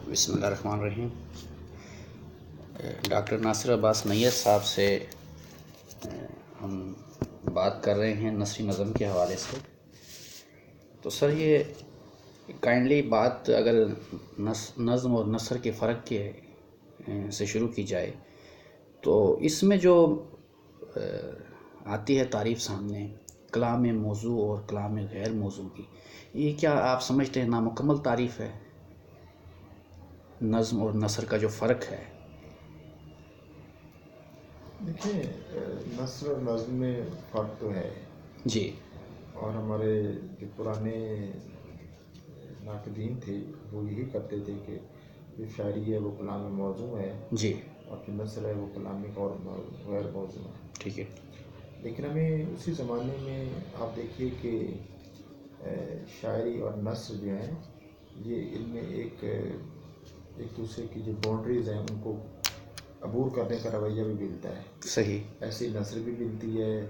بسم اللہ الرحمن الرحیم۔ ڈاکٹر ناصر عباس نیت صاحب سے ہم بات کر رہے ہیں نثری نظم کے حوالے سے۔ تو سر یہ کائنڈلی بات اگر نظم اور نثر کے فرق کے سے شروع کی جائے تو اس میں جو آتی ہے تعریف سامنے کلام موضوع اور کلام غیر موضوع کی، یہ کیا آپ سمجھتے ہیں نامکمل تعریف ہے؟ نظم اور نثر کا جو فرق ہے۔ دیکھیں، نثر اور نظم میں فرق تو ہے جی، اور ہمارے جو پرانے ناقدین تھے وہ یہی کرتے تھے کہ جو شاعری ہے وہ کلام موضوع ہے جی، اور جو نثر ہے وہ کلام اور غیر موضوع ہے۔ ٹھیک ہے۔ لیکن ہمیں اسی زمانے میں آپ دیکھیے کہ شاعری اور نثر جو ہیں یہ ان میں ایک دوسرے کی جو باؤنڈریز ہیں ان کو عبور کرنے کا رویہ بھی ملتا ہے۔ صحیح۔ ایسی نثر بھی ملتی ہے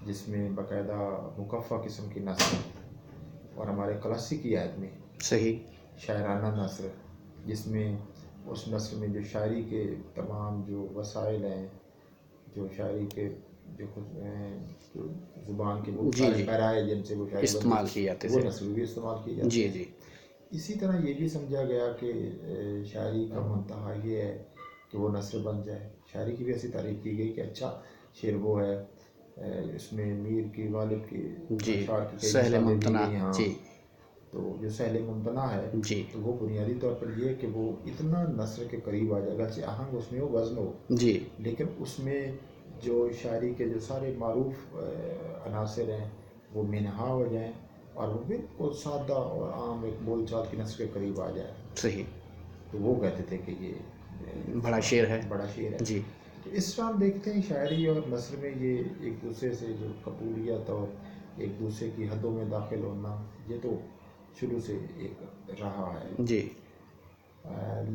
جس میں باقاعدہ مکفّہ قسم کی نثر، اور ہمارے کلاسیکی عہد میں صحیح شاعرانہ نثر جس میں اس نثر میں جو شاعری کے تمام جو وسائل ہیں، جو شاعری کے جو زبان کے وہ پیرائے جن سے وہ شاعری استعمال کیے جاتے وہ نثر بھی استعمال کی جاتی ہے۔ جی۔ اسی طرح یہ بھی سمجھا گیا کہ شاعری کا منتہا یہ ہے کہ وہ نثر بن جائے۔ شاعری کی بھی ایسی تعریف کی گئی کہ اچھا شعر وہ ہے، اس میں میر کی غالب کی اشعار کی سہل ممتنع، جی، تو جو سہل ممتنع ہے جی، تو وہ بنیادی طور پر یہ ہے کہ وہ اتنا نثر کے قریب آ جائے گا کہ آہنگ اس میں ہو، وزن ہو، جی، لیکن اس میں جو شاعری کے جو سارے معروف عناصر ہیں وہ منہا ہو جائیں اور وہ بالکل سادہ اور عام ایک بول چال کی نثر کے قریب آ جائے۔ صحیح۔ تو وہ کہتے تھے کہ یہ بڑا شعر ہے، بڑا شعر ہے۔ جی۔ تو اس طرح ہم دیکھتے ہیں شاعری اور نثر میں یہ ایک دوسرے سے جو قبولیت اور ایک دوسرے کی حدوں میں داخل ہونا یہ تو شروع سے ایک رہا ہے، جی،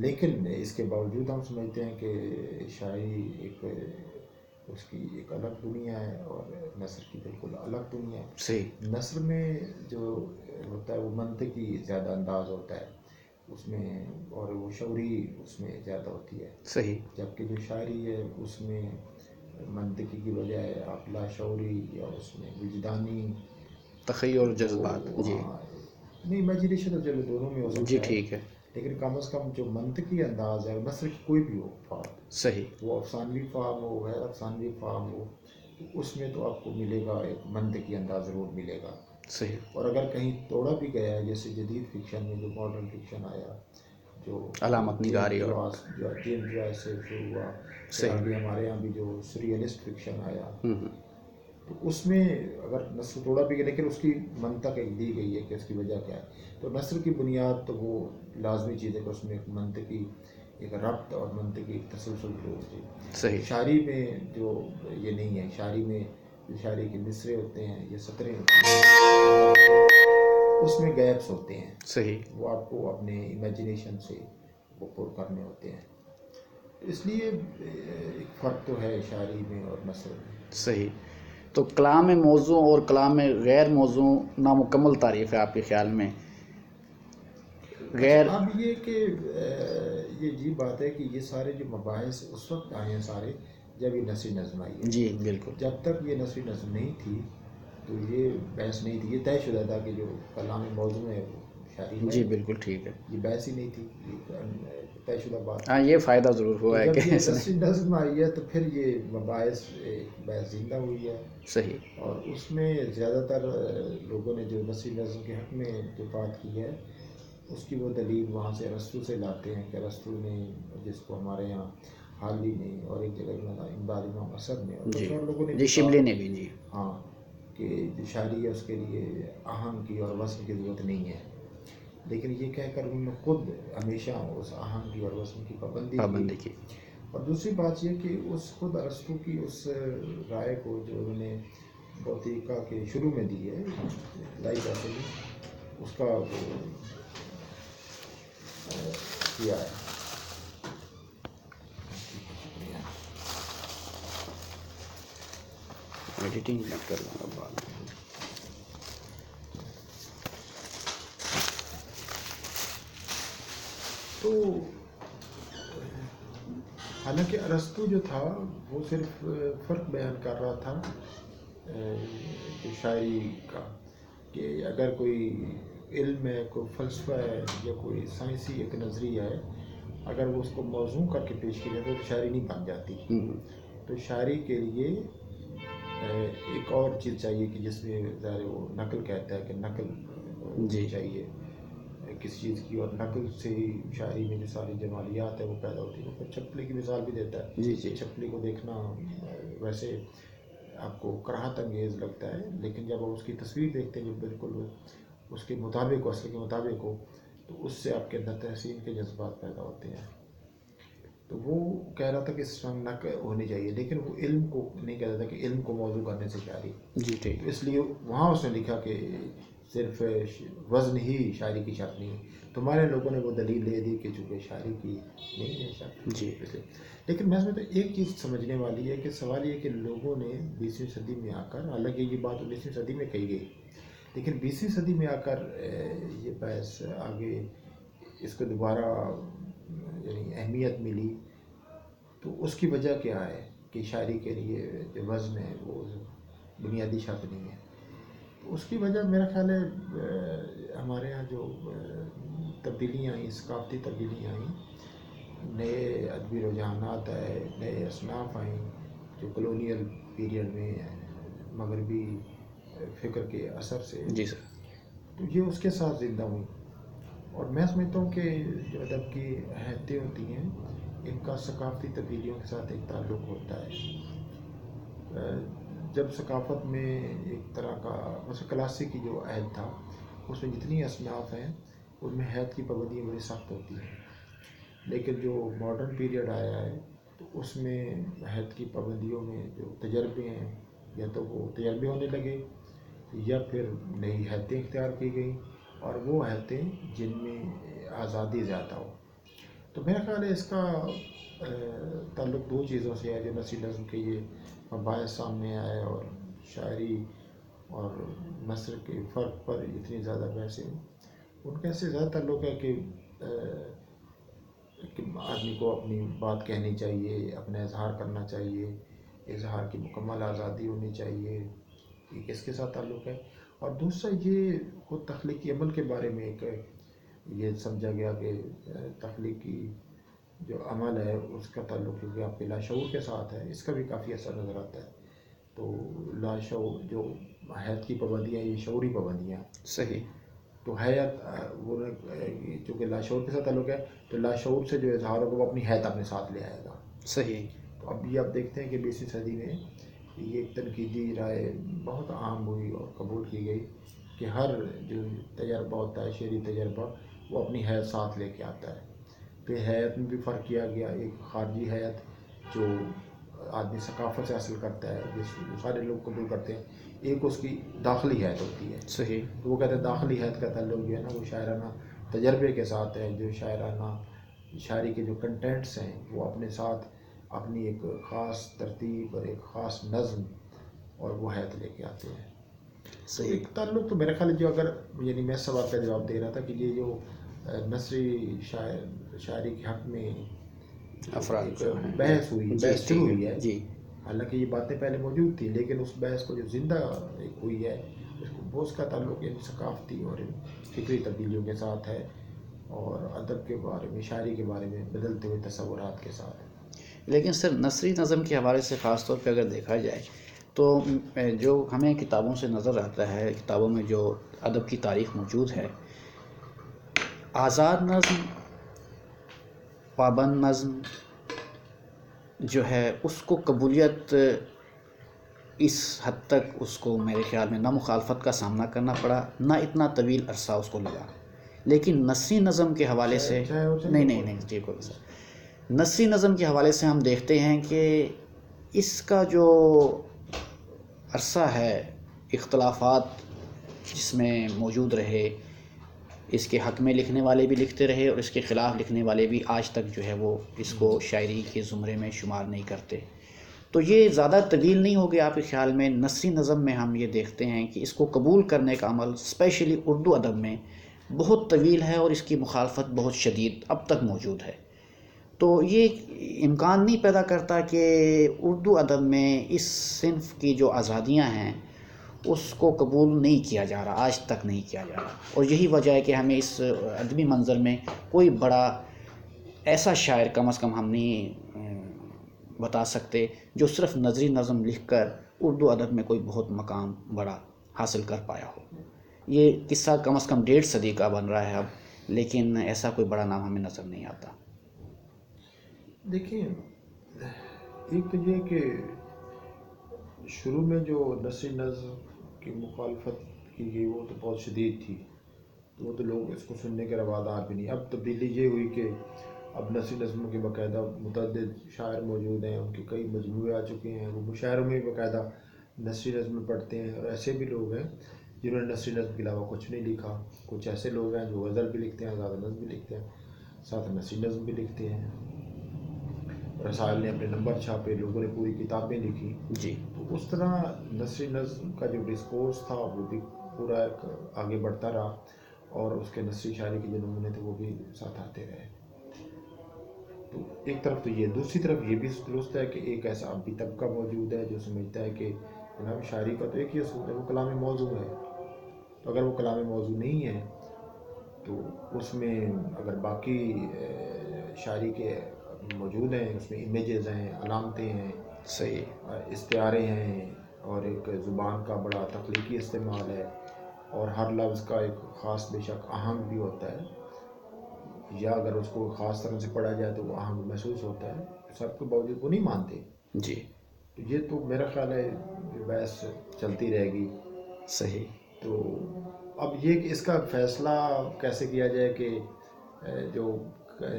لیکن اس کے باوجود ہم سمجھتے ہیں کہ شاعری ایک اس کی ایک الگ دنیا ہے اور نثر کی بالکل الگ دنیا ہے۔ صحیح۔ نثر میں جو ہوتا ہے وہ منطقی زیادہ انداز ہوتا ہے اس میں، اور وہ شعوری اس میں زیادہ ہوتی ہے، صحیح۔ جبکہ جو شاعری ہے اس میں منطقی کی بجائے آپ لاشعوری یا اس میں وجدانی تخیل جذبات، جی، نہیں، امیجنیشن تو چلو دونوں میں ہو سکتا ہے، جی، ٹھیک ہے، لیکن کم از کم جو منطقی انداز ہے نثر کی کوئی بھی ہو فارم، صحیح، وہ افسانوی فارم ہو غیر افسانوی فارم ہو، تو اس میں تو آپ کو ملے گا ایک منطقی انداز ضرور ملے گا۔ صحیح۔ اور اگر کہیں توڑا بھی گیا ہے جیسے جدید فکشن میں جو ماڈرن فکشن آیا، جو علامت نگاری اور جو جیمز جوائس سے شروع ہوا، پھر آگے ہمارے یہاں بھی جو سریلسٹ فکشن آیا، تو اس میں اگر نثر توڑا بھی گیا لیکن اس کی منطق ایک دی گئی ہے کہ اس کی وجہ کیا ہے۔ تو نثر کی بنیاد تو وہ لازمی چیز ہے کہ اس میں ایک منطقی ایک ربط اور منطقی ایک تسلسل ضرور ہوتی ہے۔ صحیح۔ شاعری میں جو یہ نہیں ہے، شاعری میں جو شاعری کے مصرے ہوتے ہیں یہ سطریں ہوتی ہیں، اس میں گیپس ہوتے ہیں، صحیح، وہ آپ کو اپنے امیجنیشن سے وہ پر کرنے ہوتے ہیں، اس لیے ایک فرق تو ہے شاعری میں اور نثر میں۔ صحیح۔ تو کلام موضوع اور کلام غیر موضوع نامکمل تعریف ہے آپ کے خیال میں؟ غیر اب یہ کہ یہ عجیب بات ہے کہ یہ سارے جو مباحث اس وقت آئے ہیں سارے جب یہ نثری نظم آئی ہے۔ جی، بالکل۔ جب تک یہ نثری نظم نہیں تھی تو یہ بحث نہیں تھی، یہ طے شدہ تھا کہ جو کلام موضوع ہے وہ شاعری ہے، جی، بالکل ٹھیک ہے، یہ بحث ہی نہیں تھی، یہ طے شدہ بات۔ ہاں، یہ فائدہ ضرور ہوا ہے جب کہ یہ نثری نظم آئی ہے تو پھر یہ مباحث بحث زندہ ہوئی ہے، صحیح، اور اس میں زیادہ تر لوگوں نے جو نثری نظم کے حق میں جو بات کی ہے اس کی وہ دلیل وہاں سے ارسطو سے لاتے ہیں کہ ارسطو نے، جس کو ہمارے یہاں حالی نے اور ایک جگہ امداد امام اسد نے اور کچھ اور لوگوں نے جی، شبلی نے بھی، جی، ہاں، کہ جو شاعری ہے اس کے لیے آہنگ کی اور وزن کی ضرورت نہیں ہے، لیکن یہ کہہ کر انہوں نے خود ہمیشہ اس آہنگ کی اور وزن کی پابندی کی۔ اور دوسری بات یہ کہ اس خود ارسطو کی اس رائے کو جو انہوں نے بوتیکا کے شروع میں دی ہے اس کا کیا ہے۔ ایڈیٹنگ میں کر لوں گا بعد میں۔ تو حالانکہ ارسطو جو تھا وہ صرف فرق بیان کر رہا تھا کہ شاعری کا، کہ اگر کوئی علم ہے، کوئی فلسفہ ہے یا کوئی سائنسی ایک نظریہ ہے، اگر وہ اس کو موضوع کر کے پیش کی جاتی ہے تو شاعری نہیں بن جاتی. تو شاعری کے لیے ایک اور چیز چاہیے کہ جس میں ظاہر وہ نقل کہتا ہے کہ نقل چاہیے کسی چیز کی، اور نقل سے ہی شاعری میں جو ساری جمالیات ہے وہ پیدا ہوتی ہے. وہ پھر چھپلی کی مثال بھی دیتا ہے. چھپلی کو دیکھنا ویسے آپ کو کراہت انگیز لگتا ہے، لیکن جب آپ اس کی تصویر دیکھتے ہیں جو بالکل اس کے مطابق ہو، اصل کے مطابق ہو، تو اس سے آپ کے اندر تحسین کے جذبات پیدا ہوتے ہیں. تو وہ کہہ رہا تھا کہ اس میں نقل ہونی چاہیے، لیکن وہ علم کو نہیں کہتا تھا کہ علم کو موضوع کرنے سے شاعری. تو اس لیے وہاں اس نے لکھا کہ صرف وزن ہی شاعری کی شرط نہیں ہے. تمہارے لوگوں نے وہ دلیل دے دی کہ چونکہ شاعری کی نہیں ہے شرط. لیکن میں سمجھتا ہوں ایک چیز سمجھنے والی ہے کہ سوال یہ کہ لوگوں نے 20ویں صدی میں آ کر، حالانکہ یہ بات 19ویں صدی میں کہی گئی، لیکن 20ویں صدی میں آ کر یہ بحث آگے اس کو دوبارہ یعنی اہمیت ملی. تو اس کی وجہ کیا ہے کہ شاعری کے لیے جو وزن ہے وہ بنیادی شرط نہیں ہے. تو اس کی وجہ میرا خیال ہے ہمارے ہاں جو تبدیلیاں آئیں، ثقافتی تبدیلیاں آئیں، نئے ادبی رجحانات آئے، نئے اصناف آئیں جو کلونیل پیریڈ میں مغربی فکر کے اثر سے. تو یہ اس کے ساتھ زندہ ہوئی. اور میں سمجھتا ہوں کہ جو ادب کی حیتیں ہوتی ہیں ان کا ثقافتی تبدیلیوں کے ساتھ ایک تعلق ہوتا ہے. جب ثقافت میں ایک طرح کا مثلا کلاسک کی جو عہد تھا اس میں جتنی اصناف ہیں ان میں حید کی پابندیاں بڑی سخت ہوتی ہیں، لیکن جو ماڈرن پیریڈ آیا ہے تو اس میں حید کی پابندیوں میں جو تجربے ہیں یا تو وہ تجربے ہونے لگے یا پھر نئی حیتیں اختیار کی گئیں، اور وہ حیتیں جن میں آزادی زیادہ ہو. تو میرا خیال ہے اس کا تعلق دو چیزوں سے ہے جو نثری نظم کے یہ مباحث سامنے آئے اور شاعری اور نثر کے فرق پر اتنی زیادہ بحثیں. ان کا اس سے زیادہ تعلق ہے کہ آدمی کو اپنی بات کہنی چاہیے، اپنا اظہار کرنا چاہیے، اظہار کی مکمل آزادی ہونی چاہیے. یہ اس کے ساتھ تعلق ہے. اور دوسرا یہ خود تخلیقی عمل کے بارے میں ایک یہ سمجھا گیا کہ تخلیقی جو عمل ہے اس کا تعلق کیونکہ آپ کے لاشعور کے ساتھ ہے، اس کا بھی کافی اثر نظر آتا ہے. تو لاشعور جو حید کی پابندیاں یہ شعوری پابندیاں صحیح. تو حید وہ چونکہ لاشعور کے ساتھ تعلق ہے تو لاشعور سے جو اظہار ہوگا وہ اپنی حید اپنے ساتھ لے آئے گا. صحیح. تو اب یہ آپ دیکھتے ہیں کہ 20ویں صدی میں یہ ایک تنقیدی رائے بہت عام ہوئی اور قبول کی گئی کہ ہر جو تجربہ ہوتا ہے شعری تجربہ وہ اپنی حید ساتھ لے کے آتا ہے. پھر حید میں بھی فرق کیا گیا، ایک خارجی حید جو آدمی ثقافت سے حاصل کرتا ہے جس سارے لوگ قبول کرتے ہیں، ایک اس کی داخلی حید ہوتی ہے. صحیح. تو وہ کہتے ہیں داخلی حید کا تعلق جو ہے نا وہ شاعرانہ تجربے کے ساتھ ہے، جو شاعرانہ شاعری کے جو کنٹینٹس ہیں وہ اپنے ساتھ اپنی ایک خاص ترتیب اور ایک خاص نظم اور وہ حید لے کے آتے ہیں. تو ایک تعلق تو میرا خیال ہے جو اگر یعنی میں سوال کا جواب دے رہا تھا کہ یہ جو نثری شاعری کے حق میں افراد بحث ہوئی شروع ہوئی ہے، حالانکہ یہ باتیں پہلے موجود تھیں لیکن اس بحث کو جو زندہ ہوئی ہے وہ اس کا تعلق ان ثقافتی اور ان فکری تبدیلیوں کے ساتھ ہے اور ادب کے بارے میں شاعری کے بارے میں بدلتے ہوئے تصورات کے ساتھ ہے. لیکن سر نثری نظم کے حوالے سے خاص طور پہ اگر دیکھا جائے تو جو ہمیں کتابوں سے نظر آتا ہے، کتابوں میں جو ادب کی تاریخ موجود ہے، آزاد نظم، پابند نظم جو ہے اس کو قبولیت اس حد تک اس کو میرے خیال میں نہ مخالفت کا سامنا کرنا پڑا، نہ اتنا طویل عرصہ اس کو لگا. لیکن نثری نظم کے حوالے سے نہیں جی کوئی سر، نثری نظم کے حوالے سے ہم دیکھتے ہیں کہ اس کا جو عرصہ ہے اختلافات جس میں موجود رہے، اس کے حق میں لکھنے والے بھی لکھتے رہے اور اس کے خلاف لکھنے والے بھی آج تک جو ہے وہ اس کو شاعری کے زمرے میں شمار نہیں کرتے. تو یہ زیادہ طویل نہیں ہو گیا آپ کے خیال میں؟ نثری نظم میں ہم یہ دیکھتے ہیں کہ اس کو قبول کرنے کا عمل اسپیشلی اردو ادب میں بہت طویل ہے اور اس کی مخالفت بہت شدید اب تک موجود ہے. تو یہ امکان نہیں پیدا کرتا کہ اردو ادب میں اس صنف کی جو آزادیاں ہیں اس کو قبول نہیں کیا جا رہا، آج تک نہیں کیا جا رہا. اور یہی وجہ ہے کہ ہمیں اس ادبی منظر میں کوئی بڑا ایسا شاعر کم از کم ہم نہیں بتا سکتے جو صرف نظری نظم لکھ کر اردو ادب میں کوئی بہت مقام بڑا حاصل کر پایا ہو. یہ قصہ کم از کم 1.5 صدی کا بن رہا ہے اب، لیکن ایسا کوئی بڑا نام ہمیں نظر نہیں آتا. دیکھیں، ایک تو یہ کہ شروع میں جو نثری نظم کی مخالفت کی گئی وہ تو بہت شدید تھی، تو وہ تو لوگ اس کو سننے کے روادار بھی نہیں. اب تبدیلی یہ ہوئی کہ اب نثری نظموں کے باقاعدہ متعدد شاعر موجود ہیں، ان کے کئی مجموعے آ چکے ہیں، وہ مشاعروں میں بھی باقاعدہ نثری نظم پڑھتے ہیں. اور ایسے بھی لوگ ہیں جنہوں نے نثری نظم کے علاوہ کچھ نہیں لکھا. کچھ ایسے لوگ ہیں جو غزل بھی لکھتے ہیں، زیادہ نظم بھی لکھتے ہیں، ساتھ نثری نظم بھی لکھتے ہیں. رسائل نے اپنے نمبر چھاپے، لوگوں نے پوری کتابیں لکھی. جی. تو اس طرح نثری نظم کا جو ڈسکورس تھا وہ بھی پورا ایک آگے بڑھتا رہا، اور اس کے نثری شاعری کے جو نمونے تھے وہ بھی ساتھ آتے رہے. تو ایک طرف تو یہ، دوسری طرف یہ بھی درست ہے کہ ایک ایسا اب بھی طبقہ موجود ہے جو سمجھتا ہے کہ جناب شاعری کا تو ایک ہی اصول ہے، وہ کلام موضوع ہے. تو اگر وہ کلام موضوع نہیں ہے تو اس میں اگر باقی شاعری کے موجود ہیں، اس میں امیجز ہیں، علامتیں ہیں، صحیح. استعارے ہیں، اور ایک زبان کا بڑا تخلیقی استعمال ہے، اور ہر لفظ کا ایک خاص بے شک آہنگ بھی ہوتا ہے، یا اگر اس کو خاص طرح سے پڑھا جائے تو وہ آہنگ محسوس ہوتا ہے، سب کے باوجود وہ نہیں مانتے. جی. تو یہ تو میرا خیال ہے بحث چلتی رہے گی. صحیح. تو اب یہ کہ اس کا فیصلہ کیسے کیا جائے کہ جو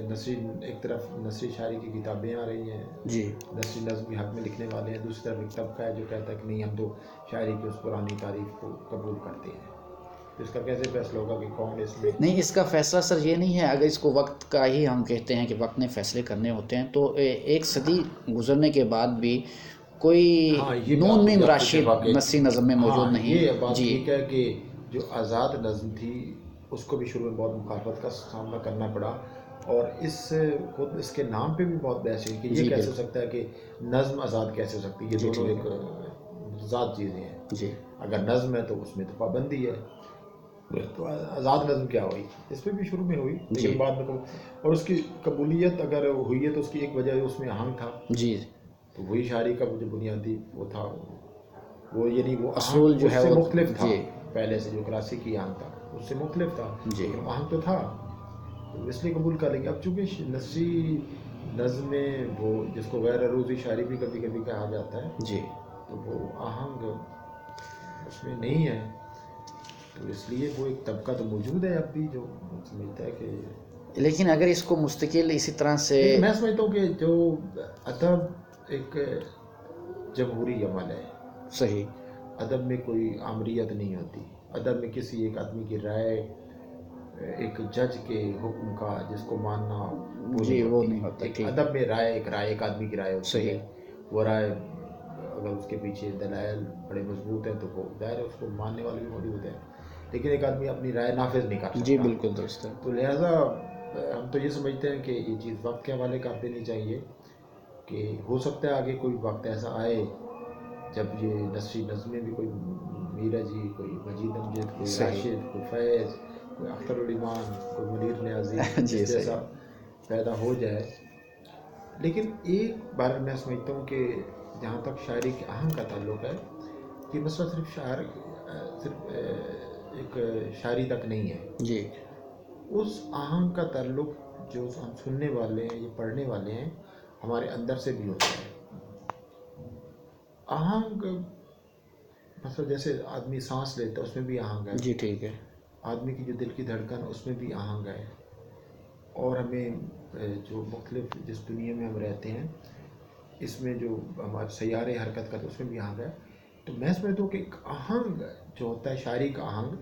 نثری، ایک طرف نثری شاعری کی کتابیں آ رہی ہیں، جی. نثری نظم کے حق میں لکھنے والے ہیں، دوسری طرف ایک طبقہ ہے جو کہتا ہے کہ نہیں، ہم تو شاعری کی اس پرانی تاریخ کو قبول کرتے ہیں. تو اس کا کیسے فیصلہ ہوگا کہ کون اس میں؟ نہیں، اس کا فیصلہ سر یہ نہیں ہے. اگر اس کو وقت کا ہی ہم کہتے ہیں کہ وقت نے فیصلے کرنے ہوتے ہیں، تو 1 صدی گزرنے کے بعد بھی کوئی نون میم راشد نثری نظم میں موجود نہیں. یہ بات جی. ٹھیک ہے کہ جو آزاد نظم تھی اس کو بھی شروع میں بہت مخالفت کا سامنا کرنا پڑا، اور خود اس کے نام پہ بھی بہت بحث ہوئی کہ یہ کیسے ہو سکتا ہے کہ نظم آزاد کیسے ہو سکتی ہے. یہ دونوں ایک ذات چیزیں ہیں. جی. اگر نظم ہے تو اس میں تو پابندی ہے، تو آزاد نظم کیا ہوئی؟ اس پہ بھی شروع میں ہوئی، لیکن بعد میں اور اس کی قبولیت اگر ہوئی ہے تو اس کی ایک وجہ اس میں آہنگ تھا. جی. تو وہی شاعری کا جو بنیادی وہ تھا، وہ یعنی وہ اصول جو ہے اس سے وہ مختلف تھا. جی. پہلے سے جو کلاسیکی آہنگ تھا اس سے مختلف تھا، جی. لیکن آہنگ تو تھا، تو اس لیے قبول کر لیں گے. اب چونکہ نثری نظم میں وہ جس کو غیر عروضی شاعری بھی کبھی کبھی کہا جاتا ہے، جی، تو وہ آہنگ اس میں نہیں ہے، تو اس لیے وہ ایک طبقہ تو موجود ہے اب بھی جو سمجھتا ہے کہ، لیکن اگر اس کو مستقل اسی طرح سے، میں سمجھتا ہوں کہ جو ادب ایک جمہوری عمل ہے. صحیح. ادب میں کوئی آمریت نہیں ہوتی. ادب میں کسی ایک آدمی کی رائے، ایک جج کے حکم کا جس کو ماننا جی وہ نہیں ہوتا. ایک ادب میں رائے، ایک آدمی کی رائے ہوتی ہے. وہ رائے اگر اس کے پیچھے دلائل بڑے مضبوط ہیں تو وہ ظاہر ہے اس کو ماننے والے بھی موجود ہیں، لیکن ایک آدمی اپنی رائے نافذ نہیں کر سکتا. جی بالکل درست ہے. تو لہٰذا ہم تو یہ سمجھتے ہیں کہ یہ چیز وقت کے حوالے کر دینی چاہیے، کہ ہو سکتا ہے آگے کوئی وقت ایسا آئے جب یہ نثری نظمیں بھی، کوئی میرا جی، کوئی مجید امجد، کوئی راشد، کوئی فیض، کوئی اختر الایمان، کوئی منیر نیازی اس جیسا پیدا ہو جائے. لیکن ایک بار میں سمجھتا ہوں کہ جہاں تک شاعری کے آہنگ کا تعلق ہے، یہ مسئلہ صرف ایک شاعری تک نہیں ہے. جی. اس آہنگ کا تعلق جو ہم سننے والے ہیں یا پڑھنے والے ہیں ہمارے اندر سے بھی ہوتا ہے. آہنگ مثلا جیسے آدمی سانس لیتا ہے اس میں بھی آہنگ ہے. جی ٹھیک ہے. آدمی کی جو دل کی دھڑکن اس میں بھی آہنگ ہے. اور ہمیں جو مختلف جس دنیا میں ہم رہتے ہیں اس میں جو ہمارے سیارے حرکت کرتے اس میں بھی آہنگ ہے. تو میں سمجھتا ہوں کہ ایک آہنگ جو ہوتا ہے شاعری کا آہنگ،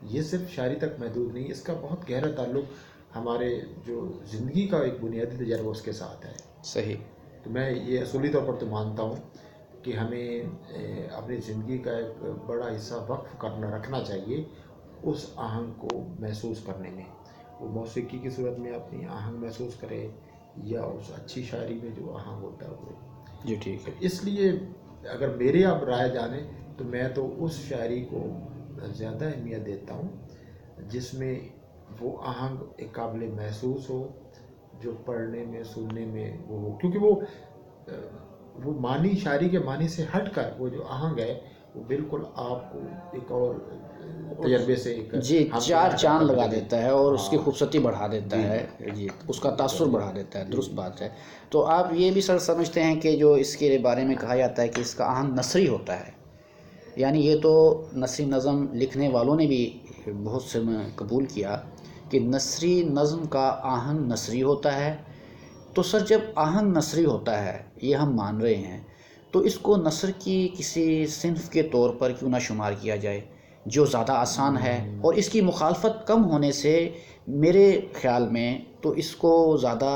یہ صرف شاعری تک محدود نہیں، اس کا بہت گہرا تعلق ہمارے جو زندگی کا ایک بنیادی تجربہ اس کے ساتھ ہے. صحیح. تو میں یہ اصولی طور پر تو مانتا ہوں کہ ہمیں اپنی زندگی کا ایک بڑا حصہ وقف کرنا رکھنا چاہیے اس آہنگ کو محسوس کرنے میں، وہ موسیقی کی صورت میں اپنی آہنگ محسوس کرے یا اس اچھی شاعری میں جو آہنگ ہوتا ہے وہ. جی ٹھیک ہے. اس لیے اگر میرے آپ رائے جانیں تو میں تو اس شاعری کو زیادہ اہمیت دیتا ہوں جس میں وہ آہنگ ایک قابل محسوس ہو، جو پڑھنے میں سننے میں وہ ہو، کیونکہ وہ معنی، شاعری کے معنی سے ہٹ کر وہ جو آہنگ ہے وہ بالکل آپ کو ایک اور تجربے سے ایک جی چار چاند لگا دیتا ہے اور اس کی ہاں خوبصورتی بڑھا دیتا ہے. جی اس کا تاثر بڑھا دیتا ہے. درست بات ہے. تو آپ یہ بھی سر سمجھتے ہیں کہ جو اس کے بارے میں کہا جاتا ہے کہ اس کا آہنگ نثری ہوتا ہے، یعنی یہ تو نثری نظم لکھنے والوں نے بھی بہت سے میں قبول کیا کہ نثری نظم کا آہنگ نثری ہوتا ہے. تو سر جب آہنگ نثری ہوتا ہے، یہ ہم مان رہے ہیں، تو اس کو نثر کی کسی صنف کے طور پر کیوں نہ شمار کیا جائے جو زیادہ آسان ہے، اور اس کی مخالفت کم ہونے سے میرے خیال میں تو اس کو زیادہ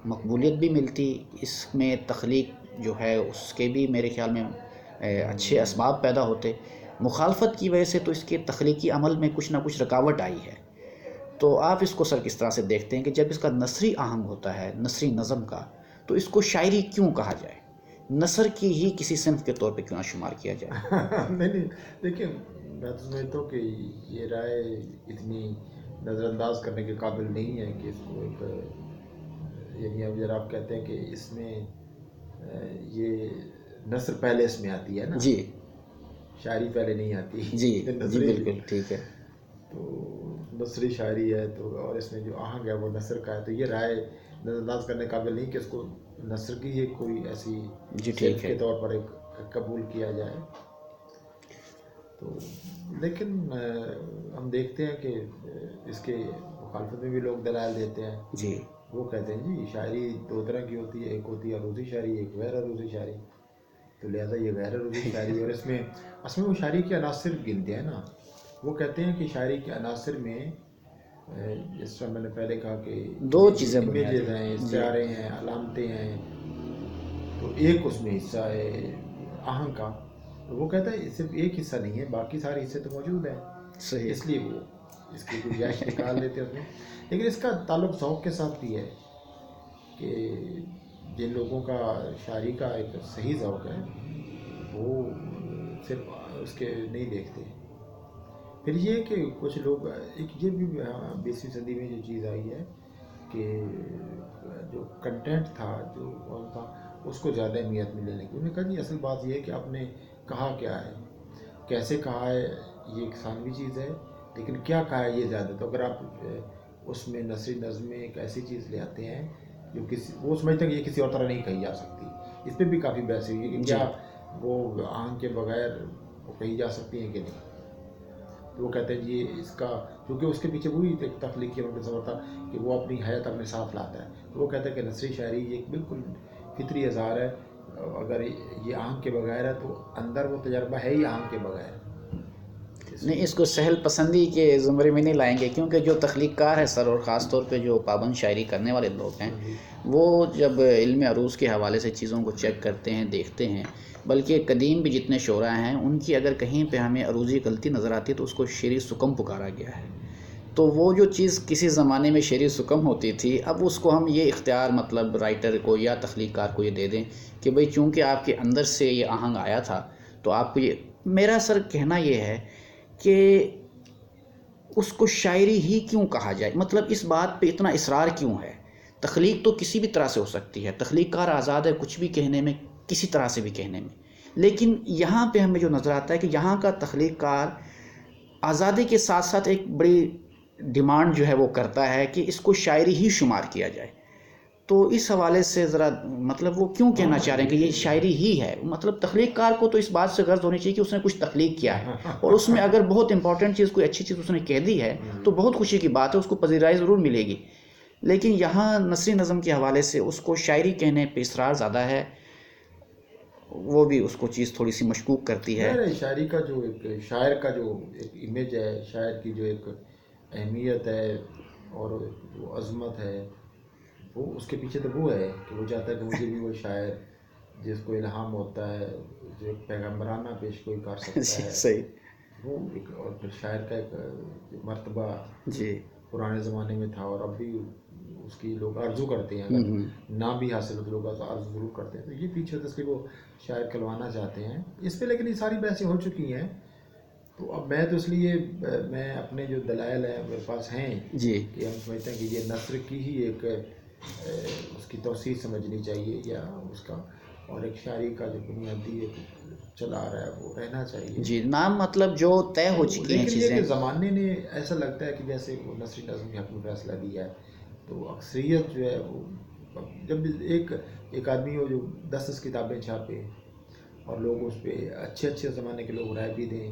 مقبولیت بھی ملتی، اس میں تخلیق جو ہے اس کے بھی میرے خیال میں اچھے اسباب پیدا ہوتے. مخالفت کی وجہ سے تو اس کے تخلیقی عمل میں کچھ نہ کچھ رکاوٹ آئی ہے. تو آپ اس کو سر کس طرح سے دیکھتے ہیں کہ جب اس کا نثری آہنگ ہوتا ہے نثری نظم کا، تو اس کو شاعری کیوں کہا جائے، نثر کی ہی کسی صنف کے طور پہ کیوں نہ شمار کیا جائے؟ نہیں دیکھیں، میں تو سمجھتا ہوں کہ یہ رائے اتنی نظر انداز کرنے کے قابل نہیں ہے کہ اس کو ایک، یعنی اب جب آپ کہتے ہیں کہ اس میں یہ نثر پہلے اس میں آتی ہے نا، جی شاعری پہلے نہیں آتی. جی جی بالکل ٹھیک ہے. تو نثری شاعری ہے تو، اور اس میں جو آہنگ ہے وہ نثر کا ہے، تو یہ رائے نظر انداز کرنے قابل نہیں کہ اس کو نثر کی ایک کوئی ایسی جی ٹھیک صنف ہے. کے طور پر ایک قبول کیا جائے. تو لیکن ہم دیکھتے ہیں کہ اس کے مخالفت میں بھی لوگ دلائل دیتے ہیں. جی وہ کہتے ہیں جی شاعری دو طرح کی ہوتی ہے، ایک ہوتی ہے عروضی شاعری، ایک غیر عروضی شاعری. تو لہذا یہ غیر عروضی شاعری، اور اس میں اصل میں وہ شاعری کے عناصر گنتے ہیں نا. وہ کہتے ہیں کہ شاعری کے عناصر میں جس طرح میں نے پہلے کہا کہ دو چیزیں امیجز بنیادی ہیں، جی استعارے ہیں، علامتیں ہیں. تو ایک اس میں حصہ ہے آہنگ کا، تو وہ کہتا ہے صرف ایک حصہ نہیں ہے، باقی سارے حصے تو موجود ہیں. صحیح. اس لیے وہ اس کی گنجائش نکال لیتے ہیں اس میں. لیکن اس کا تعلق ذوق کے ساتھ بھی ہے کہ جن لوگوں کا شاعری کا ایک صحیح ذوق ہے وہ صرف اس کے نہیں دیکھتے. پھر یہ کہ کچھ لوگ، ایک یہ بھی 20ویں صدی میں جو چیز آئی ہے کہ جو کنٹینٹ تھا، جو تھا، اس کو زیادہ اہمیت ملنے لگی. انہوں نے کہا جی اصل بات یہ ہے کہ آپ نے کہا کیا ہے، کیسے کہا ہے، یہ ایک ثانوی چیز ہے، لیکن کیا کہا ہے یہ زیادہ. تو اگر آپ اس میں نثری نظم میں ایک ایسی چیز لے آتے ہیں جو کسی، وہ سمجھتے ہیں کہ یہ کسی اور طرح نہیں کہی جا سکتی. اس پہ بھی کافی بحث ہوئی ہے کہ کیا وہ آہنگ کے بغیر وہ کہی جا سکتی ہیں کہ نہیں. تو وہ کہتے ہیں جی اس کا، کیونکہ اس کے پیچھے وہی ایک تخلیقی تصور تھا کہ وہ اپنی حیات اپنے ساتھ لاتا ہے. تو وہ کہتے ہیں کہ نثری شاعری یہ ایک بالکل فطری اظہار ہے، اگر یہ آہنگ کے بغیر ہے تو اندر وہ تجربہ ہے ہی آہنگ کے بغیر. نہیں، اس کو سہل پسندی کے زمرے میں نہیں لائیں گے، کیونکہ جو تخلیق کار ہے سر، اور خاص طور پہ جو پابند شاعری کرنے والے لوگ ہیں، وہ جب علم عروض کے حوالے سے چیزوں کو چیک کرتے ہیں، دیکھتے ہیں، بلکہ قدیم بھی جتنے شعراء ہیں ان کی اگر کہیں پہ ہمیں عروضی غلطی نظر آتی ہے تو اس کو شعری سکم پکارا گیا ہے. تو وہ جو چیز کسی زمانے میں شعری سکم ہوتی تھی، اب اس کو ہم یہ اختیار مطلب رائٹر کو یا تخلیق کار کو یہ دے دیں کہ بھئی چونکہ آپ کے اندر سے یہ آہنگ آیا تھا تو آپ کو یہ. میرا سر کہنا یہ ہے کہ اس کو شاعری ہی کیوں کہا جائے، مطلب اس بات پہ اتنا اصرار کیوں ہے. تخلیق تو کسی بھی طرح سے ہو سکتی ہے، تخلیق کار آزاد ہے کچھ بھی کہنے میں، کسی طرح سے بھی کہنے میں. لیکن یہاں پہ ہمیں جو نظر آتا ہے کہ یہاں کا تخلیق کار آزادی کے ساتھ ساتھ ایک بڑی ڈیمانڈ جو ہے وہ کرتا ہے کہ اس کو شاعری ہی شمار کیا جائے. تو اس حوالے سے ذرا مطلب وہ کیوں کہنا چاہ رہے ہیں کہ یہ شاعری ہی ہے. مطلب تخلیق کار کو تو اس بات سے غرض ہونی چاہیے کہ اس نے کچھ تخلیق کیا ہے، اور اس میں اگر بہت امپورٹنٹ چیز، کوئی اچھی چیز اس نے کہہ دی ہے تو بہت خوشی کی بات ہے، اس کو پذیرائی ضرور ملے گی. لیکن یہاں نثری نظم کے حوالے سے اس کو شاعری کہنے پہ اصرار زیادہ ہے، وہ بھی اس کو چیز تھوڑی سی مشکوک کرتی ہے. شاعری کا جو ایک شاعر کا جو ایک امیج ہے، شاعر کی جو ایک اہمیت ہے اور جو عظمت ہے، وہ اس کے پیچھے تو وہ ہے کہ وہ چاہتا ہے کہ مجھے بھی وہ شاعر جس کو الہام ہوتا ہے، جو ایک پیغمبرانہ پیش گوئی کر سکتا ہے، صحیح. وہ ایک اور پھر شاعر کا ایک مرتبہ جی پرانے زمانے میں تھا اور اب بھی اس کی لوگ آرزو کرتے ہیں، اگر نہ بھی حاصل ہو تو لوگ آرزو ضرور کرتے ہیں. تو یہ پیچھے ہوتا ہے اس لیے وہ شاعر کلوانا چاہتے ہیں اس پہ. لیکن یہ ساری بحثیں ہو چکی ہیں. تو اب میں تو اس لیے میں اپنے جو دلائل ہیں میرے پاس ہیں جی کہ ہم سمجھتے ہیں کہ یہ نثر کی ہی ایک اس کی توسیع سمجھنی چاہیے یا اس کا، اور ایک شاعری کا جو بنیادی ایک چلا آ رہا ہے وہ رہنا چاہیے. جی، نام مطلب جو طے ہو چکی ہیں لیکن یہ چیزیں. کہ زمانے نے ایسا لگتا ہے کہ جیسے وہ نثری نظم کے حق میں فیصلہ دیا ہے. تو اکثریت جو ہے وہ جب ایک آدمی ہو جو 10 کتابیں چھاپے اور لوگ اس پہ اچھے زمانے کے لوگ رائے بھی دیں،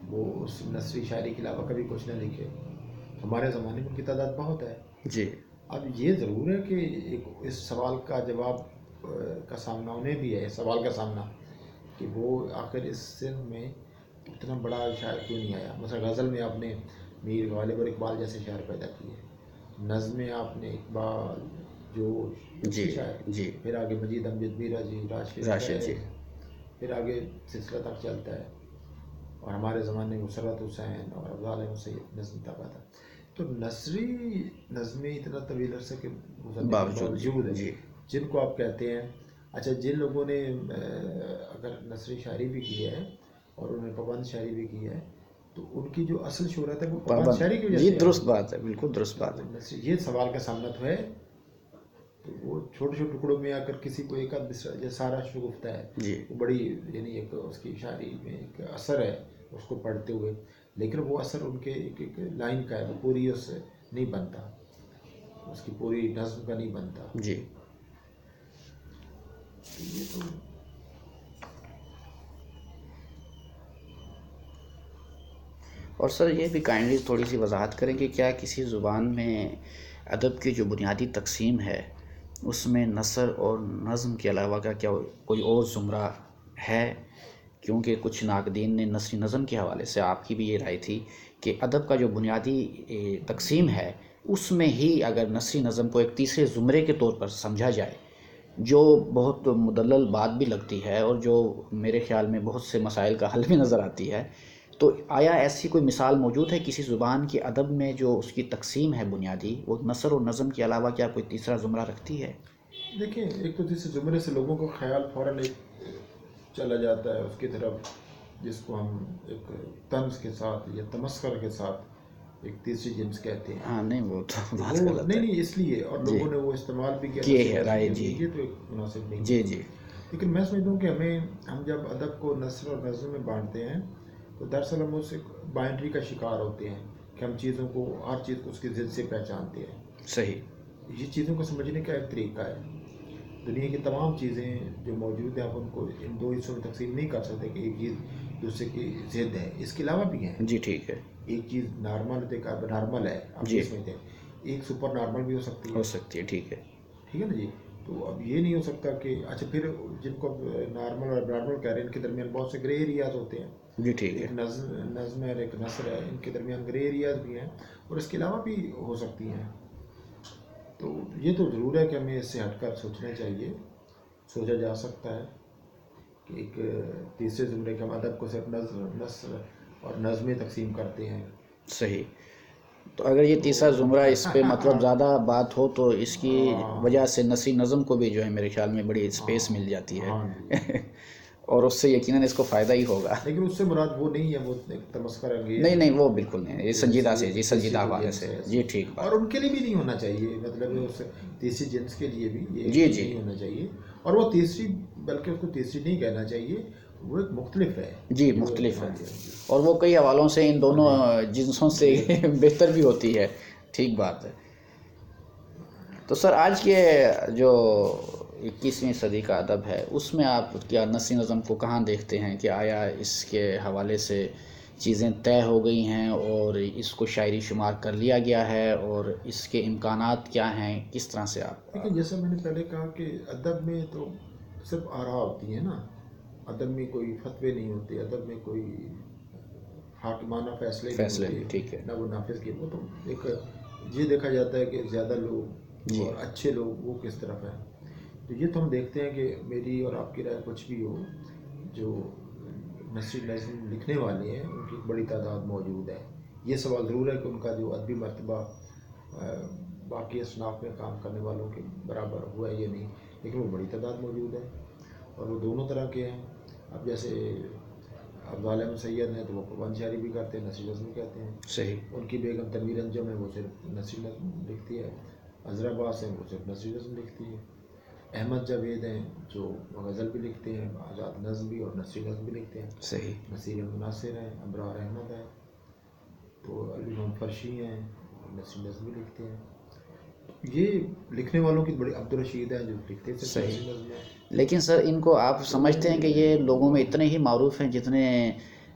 وہ اس نثری شاعری کے علاوہ کبھی کچھ نہ لکھے. ہمارے زمانے میں ان کی تعداد بہت ہے. جی اب یہ ضرور ہے کہ ایک اس سوال کا جواب کا سامنا انہیں بھی ہے، اس سوال کا سامنا کہ وہ آخر اس سن میں اتنا بڑا شاعر کیوں نہیں آیا. مثلا غزل میں آپ نے میر غالب اور اقبال جیسے شاعر پیدا کیے، نظم میں آپ نے اقبال، جوش جی شاعر، جی پھر آگے مجید امجد میرا جی، راشد راشد جی. پھر آگے سلسلہ تک چلتا ہے. اور ہمارے زمانے میں مسرت حسین اور افضال احمد سید نظم طبع تھا. تو نثری نظمیں اتنا طویل عرصے کے گزرنے کے باوجود جی جن کو آپ کہتے ہیں، اچھا جن لوگوں نے اگر نثری شاعری بھی کی ہے اور انہوں نے پابند شاعری بھی کی ہے تو ان کی جو اصل شہرت ہے وہ پابند شاعری کی وجہ جی سے ہے. درست بات ہے، بالکل درست بات ہے. یہ سوال کا سامنا تو ہے. تو وہ چھوٹے چھوٹے ٹکڑوں میں آ کر کسی کو ایک آدھ جو سارا شگفتہ ہے جی وہ بڑی، یعنی ایک اس کی شاعری میں ایک اثر ہے اس کو پڑھتے ہوئے، لیکن وہ اثر ان کے ایک لائن کا ہے، وہ پوری اس سے نہیں بنتا، اس کی پوری نظم کا نہیں بنتا. جی یہ تو اور سر یہ بھی کائنڈلی تھوڑی سی وضاحت کریں کہ کیا کسی زبان میں ادب کی جو بنیادی تقسیم ہے اس میں نثر اور نظم کے علاوہ کا کیا کوئی اور زمرہ ہے؟ کیونکہ کچھ ناقدین نے نثری نظم کے حوالے سے، آپ کی بھی یہ رائے تھی کہ ادب کا جو بنیادی تقسیم ہے اس میں ہی اگر نثری نظم کو ایک تیسرے زمرے کے طور پر سمجھا جائے، جو بہت مدلل بات بھی لگتی ہے اور جو میرے خیال میں بہت سے مسائل کا حل بھی نظر آتی ہے. تو آیا ایسی کوئی مثال موجود ہے کسی زبان کے ادب میں جو اس کی تقسیم ہے بنیادی وہ نثر و نظم کے علاوہ کیا کوئی تیسرا زمرہ رکھتی ہے؟ دیکھیں، ایک تو تیسرے زمرے سے لوگوں کو خیال فوراً ایک چلا جاتا ہے اس کی طرف جس کو ہم ایک طنز کے ساتھ یا تمسخر کے ساتھ ایک تیسری جنس کہتے ہیں. ہاں نہیں، وہ تو بات وہ غلط ہے. نہیں اس لیے، اور جی لوگوں نے وہ استعمال بھی کیا کیے ہے رائے. جی یہ تو ایک مناسب نہیں. جی جی لیکن میں سمجھتا ہوں کہ ہم جب ادب کو نثر اور نظم میں بانٹتے ہیں تو دراصل ہم اس بائنڈری کا شکار ہوتے ہیں کہ ہم چیزوں کو، ہر چیز کو اس کی ضد سے پہچانتے ہیں. صحیح. یہ چیزوں کو سمجھنے کا ایک طریقہ ہے. دنیا کی تمام چیزیں جو موجود ہیں آپ ان کو ان دو حصوں میں تقسیم نہیں کر سکتے کہ ایک چیز دوسرے کی ضد ہے. اس کے علاوہ بھی ہیں. جی ٹھیک ہے. ایک چیز نارمل ہے، آپ جی یہ سمجھتے ہیں. ایک سپر نارمل بھی ہو سکتی ہے. ہو سکتی ہے. ٹھیک ہے. ٹھیک ہے نا جی. تو اب یہ نہیں ہو سکتا کہ اچھا پھر جن کو نارمل اور نارمل کہہ رہے ہیں ان کے درمیان بہت سے گرے ایریاز ہوتے ہیں. جی ٹھیک ہے. ایک نظم ہے اور ایک نثر ہے، ان کے درمیان گرے ایریاز بھی ہیں اور اس کے علاوہ بھی ہو سکتی ہیں. تو یہ تو ضرور ہے کہ ہمیں اس سے ہٹ کر سوچنا چاہیے. سوچا جا سکتا ہے کہ ایک تیسرے زمرے کے ہم ادب کو صرف نثر اور نظمیں تقسیم کرتے ہیں. صحیح. تو اگر یہ تیسرا زمرہ اس پہ مطلب زیادہ بات ہو تو اس کی وجہ سے نثری نظم کو بھی جو ہے میرے خیال میں بڑی اسپیس مل جاتی ہے اور اس سے یقیناً اس کو فائدہ ہی ہوگا. لیکن اس سے مراد وہ نہیں ہے وہ تمسخر انگیز. نہیں وہ بالکل نہیں. یہ سنجیدہ سے، جی سنجیدہ حوالے سے. جی ٹھیک بات. اور ان کے لیے بھی نہیں ہونا چاہیے، مطلب اس تیسری جنس کے لیے بھی یہ جی نہیں ہونا چاہیے. اور وہ تیسری، بلکہ اس کو تیسری نہیں کہنا چاہیے، وہ ایک مختلف ہے. جی مختلف ہے اور وہ کئی حوالوں سے ان دونوں جنسوں سے بہتر بھی ہوتی ہے. ٹھیک بات ہے. تو سر آج کے جو 21ویں صدی کا ادب ہے اس میں آپ کیا نثری نظم کو کہاں دیکھتے ہیں کہ آیا اس کے حوالے سے چیزیں طے ہو گئی ہیں اور اس کو شاعری شمار کر لیا گیا ہے اور اس کے امکانات کیا ہیں؟ کس طرح سے آپ؟ دیکھیں، جیسا میں نے پہلے کہا کہ ادب میں تو صرف آراء ہوتی ہیں نا. ادب میں کوئی فتوے نہیں ہوتے، ادب میں کوئی حاکمانہ فیصلے نہیں ہوتے، ٹھیک ہے. نہ وہ نافذ کیے. وہ تو ایک یہ دیکھا جاتا ہے کہ زیادہ لوگ اور اچھے لوگ وہ کس طرف ہیں. تو یہ تو ہم دیکھتے ہیں کہ میری اور آپ کی رائے کچھ بھی ہو، جو نثری نظم لکھنے والے ہیں ان کی بڑی تعداد موجود ہے. یہ سوال ضرور ہے کہ ان کا جو ادبی مرتبہ باقی اصناف میں کام کرنے والوں کے برابر ہوا ہے یا نہیں، لیکن وہ بڑی تعداد موجود ہے اور وہ دونوں طرح کے ہیں. اب جیسے افضال احمد سید ہیں تو وہ پابند شاعری بھی کرتے ہیں، نثری نظم کہتے ہیں. صحیح. ان کی بیگم تنویر انجم ہے، وہ صرف نثری نظم لکھتی ہے. عذرا عباس ہیں، وہ صرف نثری نظم لکھتی ہے. احمد جاوید ہیں جو غزل بھی لکھتے ہیں، آزاد نظم بھی اور نثری نظم بھی لکھتے ہیں. صحیح. نصیر مناصر ہیں، ابرار احمد ہیں، تو علی محمد فرشی ہیں، نثری نظم بھی لکھتے ہیں. یہ لکھنے والوں کی بڑی عبدالرشید ہیں جو لکھتے ہیں صحیح. نثری نظم ہیں. لیکن سر ان کو آپ سمجھتے ہیں کہ یہ لوگوں میں اتنے ہی معروف ہیں جتنے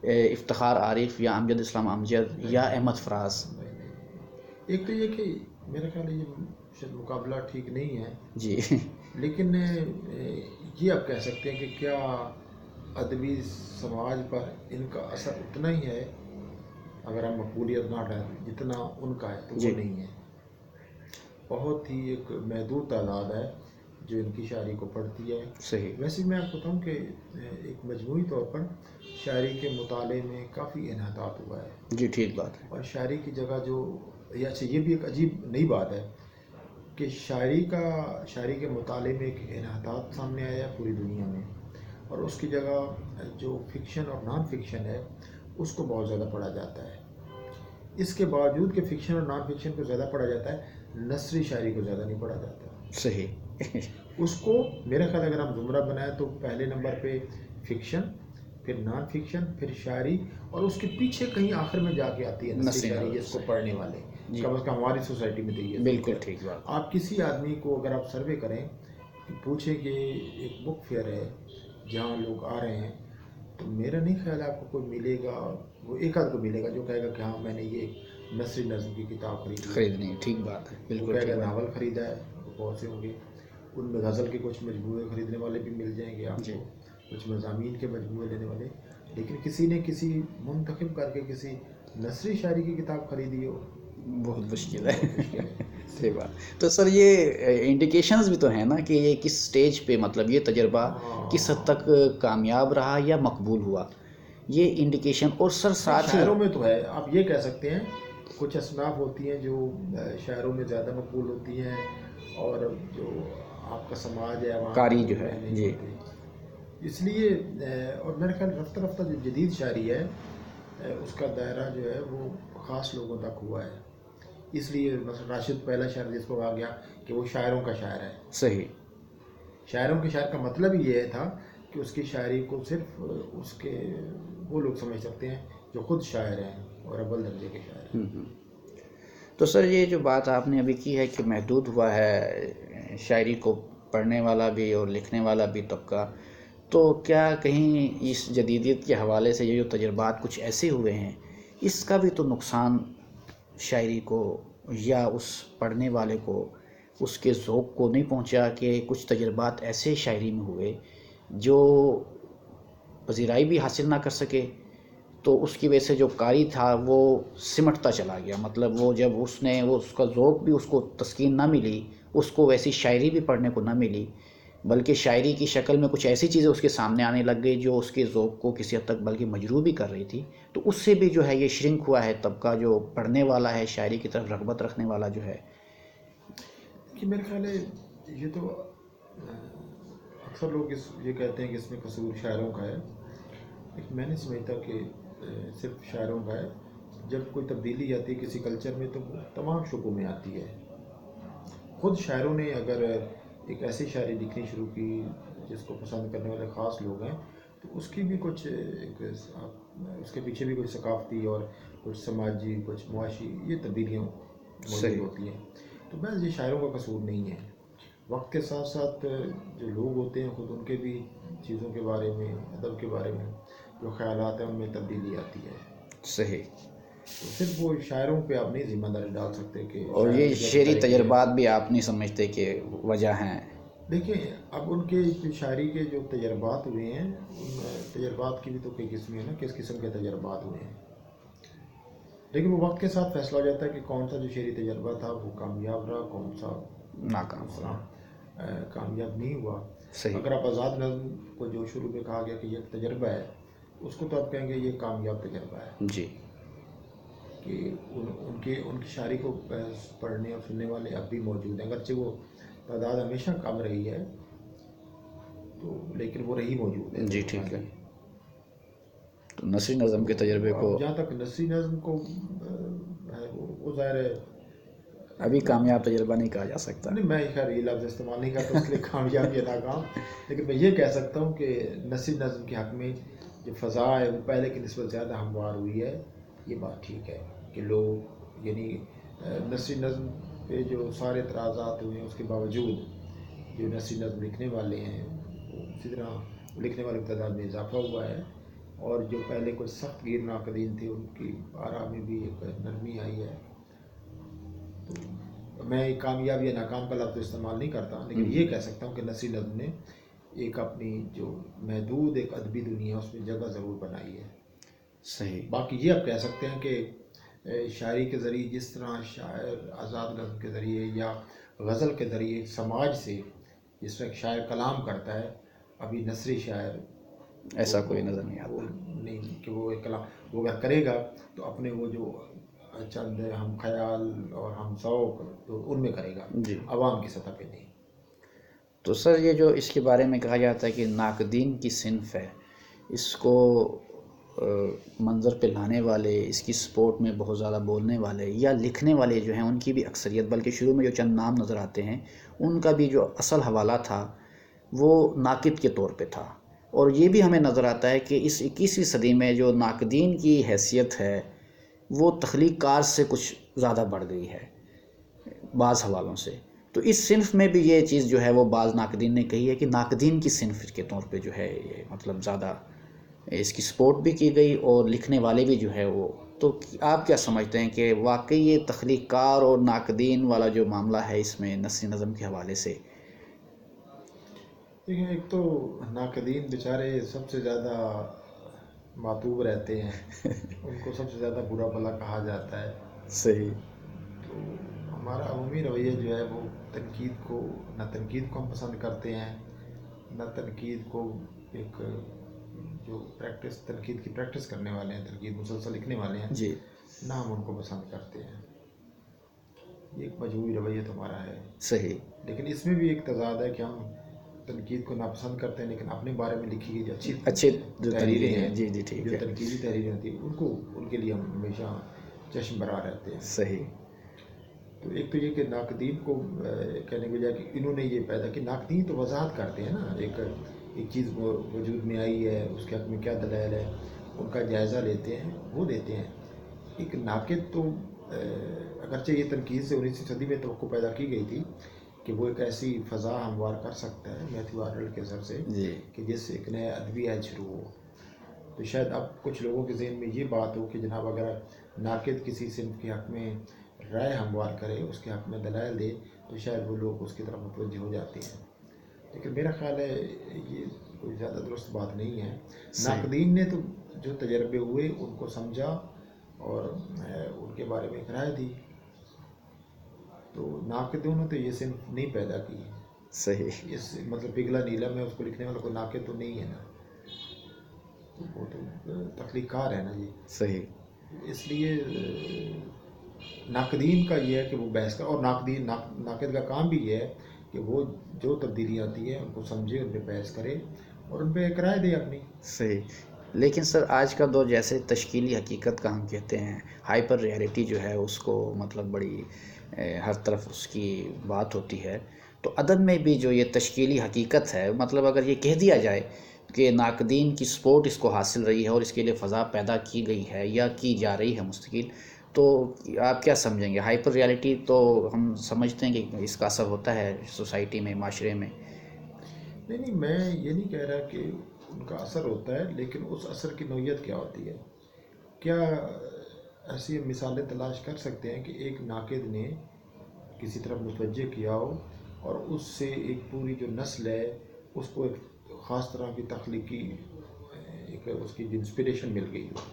افتخار عارف یا امجد اسلام امجد یا احمد فراز؟ ایک تو یہ کہ میرا خیال ہے یہ شاید مقابلہ ٹھیک نہیں ہے جی. لیکن یہ آپ کہہ سکتے ہیں کہ کیا ادبی سماج پر ان کا اثر اتنا ہی ہے، اگر ہم مقبولیت نہ ڈالیں جتنا ان کا ہے تو وہ نہیں ہے. بہت ہی ایک محدود تعداد ہے جو ان کی شاعری کو پڑھتی ہے. صحیح. ویسے میں آپ کو بتاؤں کہ ایک مجموعی طور پر شاعری کے مطالعے میں کافی انحطاط ہوا ہے. جی ٹھیک بات ہے. اور شاعری کی جگہ جو اچھا یہ بھی ایک عجیب نئی بات ہے کہ شاعری کے مطالعے میں ایک انحطاط سامنے آیا ہے پوری دنیا میں، اور اس کی جگہ جو فکشن اور نان فکشن ہے اس کو بہت زیادہ پڑھا جاتا ہے. اس کے باوجود کہ فکشن اور نان فکشن کو زیادہ پڑھا جاتا ہے، نثری شاعری کو زیادہ نہیں پڑھا جاتا. صحیح. اس کو میرا خیال اگر ہم زمرہ بنائیں تو پہلے نمبر پہ فکشن، پھر نان فکشن، پھر شاعری، اور اس کے پیچھے کہیں آخر میں جا کے آتی ہے نثری شاعری جس کو پڑھنے والے. کم از کم ہماری سوسائٹی میں تو یہ بالکل ٹھیک بات. آپ کسی آدمی کو اگر آپ سروے کریں کہ پوچھیں کہ ایک بک فیئر ہے جہاں لوگ آ رہے ہیں، تو میرا نہیں خیال ہے آپ کو کوئی ملے گا، وہ ایک آدھ کو ملے گا جو کہے گا کہ ہاں میں نے یہ نثری نظم کی کتاب خریدنی. ٹھیک بات ہے. وہ بالکل کہے گا ناول خریدا ہے. بہت سے ہوں گے ان میں غزل کے کچھ مجموعے خریدنے والے بھی مل جائیں گے آپ کو، کچھ مضامین کے مجموعے لینے والے، لیکن کسی نے کسی منتخب کر کے کسی نثری شاعری کی کتاب خریدی ہو بہت مشکل ہے. صحیح بات. تو سر یہ انڈیکیشنز بھی تو ہیں نا کہ یہ کس سٹیج پہ مطلب یہ تجربہ کس حد تک کامیاب رہا یا مقبول ہوا، یہ انڈیکیشن. اور سر ساتھ ہی شاعروں میں تو ہے، آپ یہ کہہ سکتے ہیں کچھ اصناف ہوتی ہیں جو شاعروں میں زیادہ مقبول ہوتی ہیں اور جو آپ کا سماج ہے وہاں قاری جو ہے. جی. اس لیے اور میرے خیال رفتہ رفتہ جو جدید شاعری ہے اس کا دائرہ جو ہے وہ خاص لوگوں تک ہوا ہے. اس لیے مثلا راشد پہلا شاعر جس کو کہا گیا کہ وہ شاعروں کا شاعر ہے. صحیح. شاعروں کے شاعر کا مطلب ہی یہ تھا کہ اس کی شاعری کو صرف اس کے وہ لوگ سمجھ سکتے ہیں جو خود شاعر ہیں اور اول درجے کے شاعر ہیں. تو سر یہ جو بات آپ نے ابھی کی ہے کہ محدود ہوا ہے شاعری کو پڑھنے والا بھی اور لکھنے والا بھی طبقہ، تو کیا کہیں اس جدیدیت کے حوالے سے یہ جو تجربات کچھ ایسے ہوئے ہیں اس کا بھی تو نقصان شاعری کو یا اس پڑھنے والے کو اس کے ذوق کو نہیں پہنچا کہ کچھ تجربات ایسے شاعری میں ہوئے جو پذیرائی بھی حاصل نہ کر سکے، تو اس کی وجہ سے جو قاری تھا وہ سمٹتا چلا گیا. مطلب وہ جب اس کا ذوق بھی اس کو تسکین نہ ملی، اس کو ویسی شاعری بھی پڑھنے کو نہ ملی، بلکہ شاعری کی شکل میں کچھ ایسی چیزیں اس کے سامنے آنے لگ گئی جو اس کے ذوق کو کسی حد تک بلکہ مجروح بھی کر رہی تھی. تو اس سے بھی جو ہے یہ شرنک ہوا ہے طبقہ جو پڑھنے والا ہے، شاعری کی طرف رغبت رکھنے والا جو ہے. کہ میرے خیال ہے یہ تو اکثر لوگ یہ کہتے ہیں کہ اس میں قصور شاعروں کا ہے، لیکن میں نہیں سمجھتا کہ صرف شاعروں کا ہے. جب کوئی تبدیلی آتی ہے کسی کلچر میں تو تمام شعبوں میں آتی ہے. خود شاعروں نے اگر ایک ایسی شاعری لکھنی شروع کی جس کو پسند کرنے والے خاص لوگ ہیں تو اس کی بھی کچھ اس کے پیچھے بھی کچھ ثقافتی اور کچھ سماجی کچھ معاشی یہ تبدیلیاں موجود ہوتی ہیں. تو بس یہ شاعروں کا قصور نہیں ہے. وقت کے ساتھ ساتھ جو لوگ ہوتے ہیں خود ان کے بھی چیزوں کے بارے میں، ادب کے بارے میں جو خیالات ہیں ان میں تبدیلی آتی ہے. صحیح. تو صرف وہ شاعروں پہ آپ نہیں ذمہ داری ڈال سکتے کہ اور یہ شعری تجربات بھی آپ نہیں سمجھتے کہ وجہ ہیں. دیکھیں اب ان کے شاعری کے جو تجربات ہوئے ہیں ان تجربات کی بھی تو کئی قسمیں ہیں نا، کس قسم کے تجربات ہوئے ہیں. لیکن وہ وقت کے ساتھ فیصلہ ہو جاتا ہے کہ کون سا جو شعری تجربہ تھا وہ کامیاب رہا، کون سا ناکام ہوا، کامیاب نہیں ہوا. صحیح. اگر آپ آزاد نظم کو جو شروع میں کہا گیا کہ یہ ایک تجربہ ہے اس کو تو آپ کہیں گے یہ کامیاب تجربہ ہے جی کہ ان کی شاعری کو پڑھنے اور سننے والے اب بھی موجود ہیں، اگرچہ وہ تعداد ہمیشہ کم رہی ہے تو لیکن وہ رہی موجود ہے جی ضرور۔ ٹھیک ہے۔ تو نثری نظم کے تجربے کو اب جہاں تک نثری نظم کو ہے وہ ظاہر ہے ابھی کامیاب تجربہ نہیں کہا جا سکتا۔ نہیں، میں خیر یہ لفظ استعمال نہیں کرتا اس لیے کامیاب یا ناکام، لیکن میں یہ کہہ سکتا ہوں کہ نثری نظم کے حق میں جو فضا ہے وہ پہلے کی نسبت زیادہ ہموار ہوئی ہے، یہ بات ٹھیک ہے کہ لوگ یعنی نثری نظم پہ جو سارے اعتراضات ہوئے ہیں اس کے باوجود جو نثری نظم لکھنے والے ہیں اسی طرح لکھنے والے کی تعداد میں اضافہ ہوا ہے، اور جو پہلے کچھ سخت گیر ناقدین تھے ان کی آراء میں بھی ایک نرمی آئی ہے۔ تو میں کامیاب یا ناکام کا لفظ استعمال نہیں کرتا، لیکن یہ کہہ سکتا ہوں کہ نثری نظم نے ایک اپنی جو محدود ایک ادبی دنیا اس میں جگہ ضرور بنائی ہے۔ صحیح۔ باقی یہ آپ کہہ سکتے ہیں کہ شاعری کے ذریعے جس طرح شاعر آزاد نظم کے ذریعے یا غزل کے ذریعے سماج سے جس طرح شاعر کلام کرتا ہے، ابھی نثری شاعر ایسا کوئی نظر نہیں وہ آتا۔ نہیں کہ وہ ایک کلام وہ اگر کرے گا تو اپنے وہ جو چند ہم خیال اور ہم ذوق تو ان میں کرے گا، جی عوام کی سطح پہ نہیں۔ تو سر یہ جو اس کے بارے میں کہا جاتا ہے کہ ناقدین کی صنف ہے، اس کو منظر پہ لانے والے، اس کی سپورٹ میں بہت زیادہ بولنے والے یا لکھنے والے جو ہیں ان کی بھی اکثریت، بلکہ شروع میں جو چند نام نظر آتے ہیں ان کا بھی جو اصل حوالہ تھا وہ ناقد کے طور پہ تھا۔ اور یہ بھی ہمیں نظر آتا ہے کہ اس 21ویں صدی میں جو ناقدین کی حیثیت ہے وہ تخلیق کار سے کچھ زیادہ بڑھ گئی ہے بعض حوالوں سے۔ تو اس صنف میں بھی یہ چیز جو ہے وہ بعض ناقدین نے کہی ہے کہ ناقدین کی صنف کے طور پہ جو ہے یہ مطلب زیادہ اس کی سپورٹ بھی کی گئی اور لکھنے والے بھی جو ہے وہ۔ تو آپ کیا سمجھتے ہیں کہ واقعی یہ تخلیق کار اور ناقدین والا جو معاملہ ہے اس میں نثری نظم کے حوالے سے؟ دیکھیں، ایک تو ناقدین بیچارے سب سے زیادہ معتوب رہتے ہیں، ان کو سب سے زیادہ برا بھلا کہا جاتا ہے۔ صحیح۔ تو ہمارا عمومی رویہ جو ہے وہ تنقید کو، نہ تنقید کو ہم پسند کرتے ہیں، نہ تنقید کو ایک جو پریکٹس تنقید کی پریکٹس کرنے والے ہیں، تنقید مسلسل لکھنے والے ہیں، جی نہ ہم ان کو پسند کرتے ہیں۔ یہ ایک مجموعی رویہ تمہارا ہے، صحیح۔ لیکن اس میں بھی ایک تضاد ہے کہ ہم تنقید کو ناپسند کرتے ہیں لیکن اپنے بارے میں لکھی گئی جو اچھے جو تحریریں ہیں، جی جی ٹھیک جو ہے۔ تنقیدی تحریریں ہوتی ہیں ان کے لیے ہم ہمیشہ چشم برآ رہتے ہیں۔ صحیح۔ تو ایک تو یہ کہ ناقدین کو کہنے کے بجائے کہ انہوں نے یہ پیدا کی، ناقدین تو وضاحت کرتے ہیں نا، ایک چیز وجود میں آئی ہے اس کے حق میں کیا دلائل ہے ان کا جائزہ لیتے ہیں، وہ دیتے ہیں۔ ایک ناقد تو اگرچہ یہ تنقید سے 19ویں صدی میں توقع پیدا کی گئی تھی کہ وہ ایک ایسی فضا ہموار کر سکتا ہے میتھیو آرنلڈ کے اثر سے جی کہ جس سے ایک نیا ادبی عہد شروع ہو۔ تو شاید اب کچھ لوگوں کے ذہن میں یہ بات ہو کہ جناب اگر ناقد کسی صنف کے حق میں رائے ہموار کرے، اس کے حق میں دلائل دے، تو شاید وہ لوگ اس کی طرف متوجہ ہو جاتے ہیں، لیکن میرا خیال ہے یہ کوئی زیادہ درست بات نہیں ہے۔ ناقدین نے تو جو تجربے ہوئے ان کو سمجھا اور ان کے بارے میں ایک رائے دی، تو ناقدوں نے تو یہ صنف نہیں پیدا کی۔ صحیح۔ اس مطلب پگھلا نیلم ہے، اس کو لکھنے والا کوئی ناقد تو نہیں ہے نا، تو وہ تو تخلیق کار ہے نا جی۔ صحیح۔ اس لیے ناقدین کا یہ ہے کہ وہ بحث کا، اور ناقد کا کام بھی یہ ہے کہ وہ جو تبدیلی آتی ہے ان کو سمجھے، ان پہ بحث کرے اور ان پہ ایک رائے دے اپنی۔ صحیح۔ لیکن سر آج کا دور جیسے تشکیلی حقیقت کا ہم کہتے ہیں، ہائپر ریئلٹی جو ہے اس کو مطلب بڑی ہر طرف اس کی بات ہوتی ہے، تو ادب میں بھی جو یہ تشکیلی حقیقت ہے، مطلب اگر یہ کہہ دیا جائے کہ ناقدین کی سپورٹ اس کو حاصل رہی ہے اور اس کے لیے فضا پیدا کی گئی ہے یا کی جا رہی ہے مستقل، تو آپ کیا سمجھیں گے؟ ہائپر ریئلٹی تو ہم سمجھتے ہیں کہ اس کا اثر ہوتا ہے سوسائٹی میں، معاشرے میں۔ نہیں، میں یہ نہیں کہہ رہا کہ ان کا اثر ہوتا ہے، لیکن اس اثر کی نوعیت کیا ہوتی ہے؟ کیا ایسی مثالیں تلاش کر سکتے ہیں کہ ایک ناقد نے کسی طرف متوجہ کیا ہو اور اس سے ایک پوری جو نسل ہے اس کو ایک خاص طرح کی تخلیقی ایک اس کی انسپریشن مل گئی ہو؟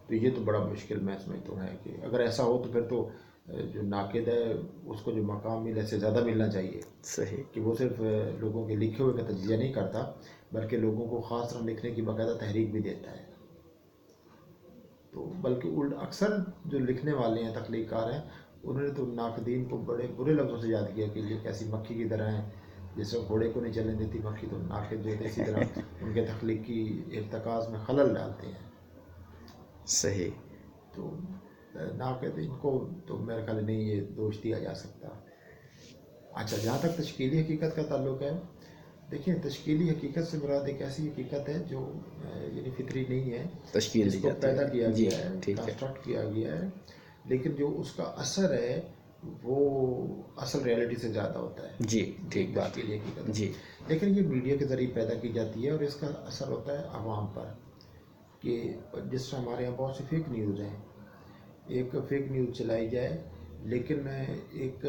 تو یہ تو بڑا مشکل میں سمجھتا ہوں ہے کہ اگر ایسا ہو تو پھر تو جو ناقد ہے اس کو جو مقام ملے سے زیادہ ملنا چاہیے. صحیح. کہ وہ صرف لوگوں کے لکھے ہوئے کا تجزیہ نہیں کرتا بلکہ لوگوں کو خاص طرح لکھنے کی باقاعدہ تحریک بھی دیتا ہے. تو بلکہ اکثر جو لکھنے والے ہیں تخلیق کار ہیں انہوں نے تو ناقدین کو بڑے برے لفظوں سے یاد کیا کہ یہ کیسی مکھی کی طرح ہیں، جیسے گھوڑے کو نہیں چلنے دیتی مکھی، تو ناقد جو ہے اسی طرح ان کے تخلیقی ارتکاز میں خلل ڈالتے ہیں. صحیح. تو ناقد ان کو تو میرے خیال نہیں یہ دوش دیا جا سکتا. اچھا، جہاں تک تشکیلی حقیقت کا تعلق ہے، دیکھیں تشکیلی حقیقت سے مراد ایک ایسی حقیقت ہے جو یعنی فطری نہیں ہے، تشکیل جس دی کو جاتی پیدا ہے. کیا جی گیا ہے، ٹھیک ہے. کنسٹرکٹ کیا گیا ہے، لیکن جو اس کا اثر ہے وہ اصل ریالٹی سے زیادہ ہوتا ہے. جی ٹھیک بات. تشکیلی حقیقت جی. لیکن یہ میڈیا کے ذریعے پیدا کی جاتی ہے اور اس کا اثر ہوتا ہے عوام پر. کہ جس طرح ہمارے یہاں بہت سی فیک نیوز ہیں، ایک فیک نیوز چلائی جائے لیکن ایک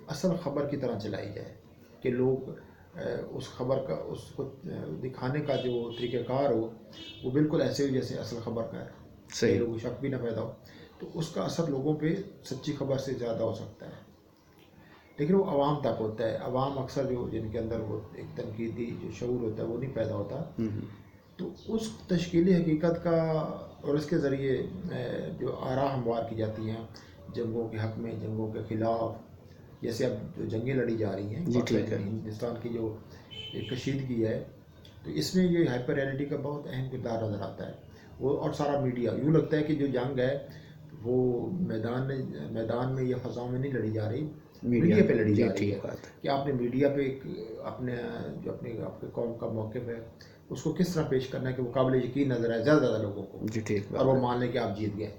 اصل خبر کی طرح چلائی جائے کہ لوگ اس خبر کا اس کو دکھانے کا جو طریقہ کار ہو وہ بالکل ایسے ہو جیسے اصل خبر کا ہے، صحیح. لوگوں کو شک بھی نہ پیدا ہو، تو اس کا اثر لوگوں پہ سچی خبر سے زیادہ ہو سکتا ہے. لیکن وہ عوام تک ہوتا ہے. عوام اکثر جو جن کے اندر وہ ایک تنقیدی جو شعور ہوتا ہے وہ نہیں پیدا ہوتا. تو اس تشکیلی حقیقت کا اور اس کے ذریعے جو آراء ہموار کی جاتی ہیں جنگوں کے حق میں، جنگوں کے خلاف، جیسے اب جو جنگیں لڑی جا رہی ہیں جی ٹھیک ہے. ہندوستان کی جو ایک کشیدگی ہے، تو اس میں یہ ہائپر ریئلٹی کا بہت اہم کردار نظر آتا ہے. وہ اور سارا میڈیا، یوں لگتا ہے کہ جو جنگ ہے وہ میدان میں یا فضاؤں میں نہیں لڑی جا رہی، میڈیا پہ لڑی جا رہی ہے. کہ آپ نے میڈیا پہ اپنے جو آپ کے قوم کا موقف ہے اس کو کس طرح پیش کرنا ہے کہ وہ قابل یقین نظر آئے زیادہ زیادہ لوگوں کو، جی ٹھیک. اور وہ مان لیں کہ آپ جیت گئے.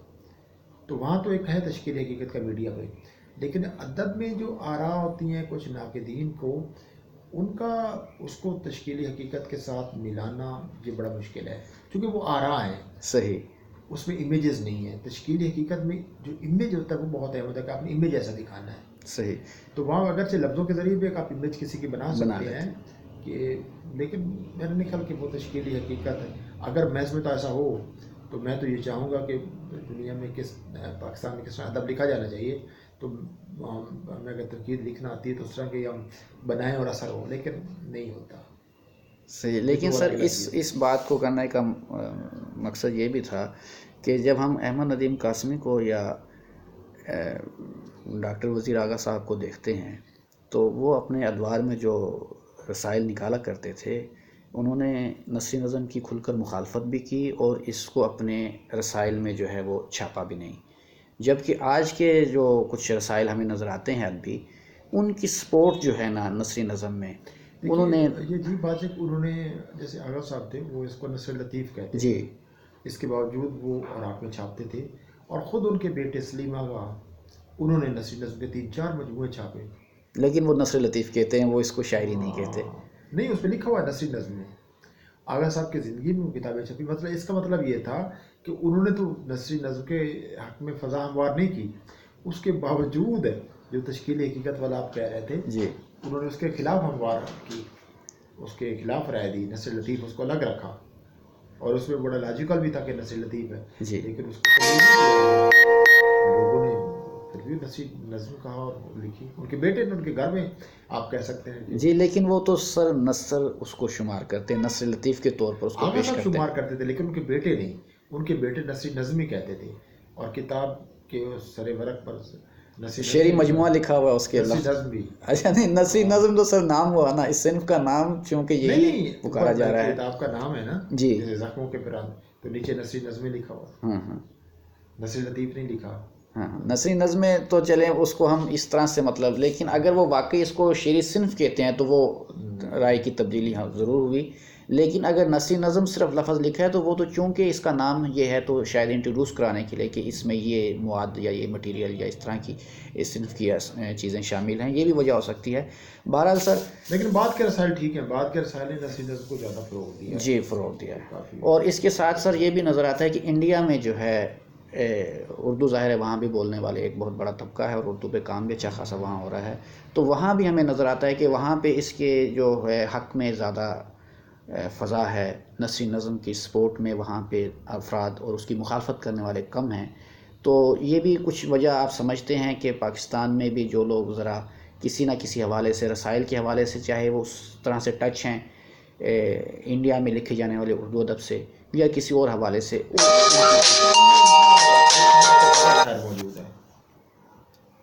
تو وہاں تو ایک ہے تشکیل حقیقت کا میڈیا پہ. لیکن ادب میں جو آراء ہوتی ہیں کچھ ناقدین کو، ان کا اس کو تشکیلی حقیقت کے ساتھ ملانا یہ بڑا مشکل ہے، کیونکہ وہ آراء ہیں. صحیح. اس میں امیجز نہیں ہیں. تشکیلی حقیقت میں جو امیج ہوتا ہے وہ بہت اہم ہوتا ہے کہ آپ نے امیج ایسا دکھانا ہے. صحیح. تو وہاں اگرچہ لفظوں کے ذریعے بھی ایک آپ امیج کسی کی بنا سکتے ہیں کہ، لیکن میرا نہیں خیال کہ وہ تشکیلی حقیقت ہے. اگر محض میں تو ایسا ہو تو میں تو یہ چاہوں گا کہ دنیا میں پاکستان میں کس طرح ادب لکھا جانا چاہیے، تو ہمیں اگر تنقید لکھنا آتی ہے تو اس طرح کہ ہم بنائیں اور اثر ہو، لیکن نہیں ہوتا. صحیح. لیکن سر اس بات کو کرنے کا مقصد یہ بھی تھا کہ جب ہم احمد ندیم قاسمی کو یا ڈاکٹر وزیر اعلیٰ صاحب کو دیکھتے ہیں تو وہ اپنے ادوار میں جو رسائل نکالا کرتے تھے انہوں نے نثری نظم کی کھل کر مخالفت بھی کی اور اس کو اپنے رسائل میں جو ہے وہ چھاپا بھی نہیں. جبکہ آج کے جو کچھ رسائل ہمیں نظر آتے ہیں ادبی، ان کی سپورٹ جو ہے نا نثری نظم میں انہوں نے، یہ جی بات ہے کہ انہوں نے جیسے آغا صاحب تھے وہ اس کو نثر لطیف کہتے جی، اس کے باوجود وہ اوراق میں چھاپتے تھے. اور خود ان کے بیٹے سلیم آغا انہوں نے نثری نظم کے 3-4 مجموعے چھاپے. لیکن وہ نثر لطیف کہتے ہیں، وہ اس کو شاعری نہیں کہتے. نہیں، اس پہ لکھا ہوا ہے نثری نظم میں. آغا صاحب کی زندگی میں وہ کتابیں چھپی. مطلب اس کا مطلب یہ تھا کہ انہوں نے تو نثری نظم کے حق میں فضا ہموار نہیں کی، اس کے باوجود جو تشکیلی حقیقت والا آپ کہہ رہے تھے جی، انہوں نے اس کے خلاف ہموار کی، اس کے خلاف رائے دی. نثر لطیف اس کو الگ رکھا اور اس میں بڑا لاجیکل بھی تھا کہ نثر لطیف ہے جی. لیکن اس کو لوگوں نے پھر بھی نثری نظم کہا اور لکھی. ان کے بیٹے نے، ان کے گھر میں آپ کہہ سکتے ہیں جی. لیکن وہ تو سر نثر اس کو شمار کرتے ہیں، نثر لطیف کے طور پر اس کو پیش کرتے ہیں. شمار کرتے تھے لیکن ان کے بیٹے نہیں. ان کے بیٹے نثری نظم ہی کہتے تھے اور کتاب کے سر ورق پر شعری مجموعہ لکھا ہوا اس کے نثری نظم بھی. اچھا نہیں، نثری نظم تو سر نام ہوا نا، اس صنف کا نام چونکہ یہی پکارا جا رہا ہے. کتاب کا نام ہے نا جی، زخموں کے پران، تو نیچے نثری نظم لکھا ہوا، نثری لطیف نہیں لکھا. ہاں، نثری نظمیں تو چلیں اس کو ہم اس طرح سے مطلب، لیکن اگر وہ واقعی اس کو شعری صنف کہتے ہیں تو وہ رائے کی تبدیلی ہاں ضرور ہوئی. لیکن اگر نثری نظم صرف لفظ لکھا ہے تو وہ تو چونکہ اس کا نام یہ ہے تو شاید انٹروڈیوس کرانے کے لیے کہ اس میں یہ مواد یا یہ مٹیریل یا اس طرح کی اس صنف کی چیزیں شامل ہیں، یہ بھی وجہ ہو سکتی ہے. بہرحال سر، لیکن بعد کے رسائل ٹھیک ہیں، بعد کے رسائل نے نثری نظم کو زیادہ فروغ دیا. جی، فروغ دیا ہے. اور اس کے ساتھ سر یہ بھی نظر آتا ہے کہ انڈیا میں جو ہے اردو ظاہر ہے وہاں بھی بولنے والے ایک بہت بڑا طبقہ ہے اور اردو پہ کام بھی اچھا خاصا وہاں ہو رہا ہے. تو وہاں بھی ہمیں نظر آتا ہے کہ وہاں پہ اس کے جو ہے حق میں زیادہ فضا ہے، نثری نظم کی سپورٹ میں وہاں پہ افراد اور اس کی مخالفت کرنے والے کم ہیں. تو یہ بھی کچھ وجہ آپ سمجھتے ہیں کہ پاکستان میں بھی جو لوگ ذرا کسی نہ کسی حوالے سے، رسائل کے حوالے سے، چاہے وہ اس طرح سے ٹچ ہیں انڈیا میں لکھے جانے والے اردو ادب سے یا کسی اور حوالے سے، موجود ہے.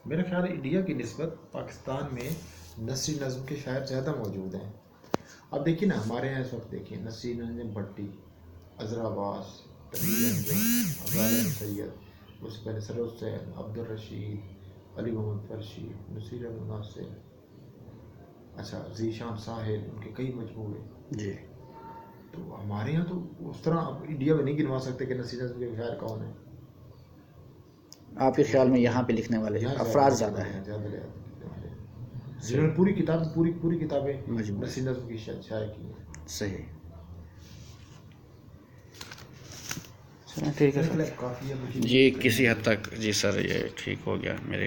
میرا خیال ہے انڈیا کی نسبت پاکستان میں نثری نظم کے شاعر زیادہ موجود ہیں. اب دیکھیے نا ہمارے یہاں اس وقت دیکھیے نثری نظم بھٹی، عذرا عباس، تقی انجم، غالب سید، اس سے پہلے سرور حسین، عبدالرشید، علی محمد فرشی، نصیر احمد ناصر، اچھا ذیشان ساحل، ان کے کئی مجموعے. جی. تو ہمارے یہاں تو اس طرح آپ انڈیا میں نہیں گنوا سکتے کہ نثری نظم کے شاعر کون ہیں. آپ کے خیال میں یہاں پہ لکھنے والے افراد زیادہ ہیں؟ جنہوں نے پوری کتابیں نثری نظم کی شائع کی ہیں. صحیح. ٹھیک ہے سر. کافی ہے جی کسی حد تک جی سر یہ ٹھیک ہو گیا میرے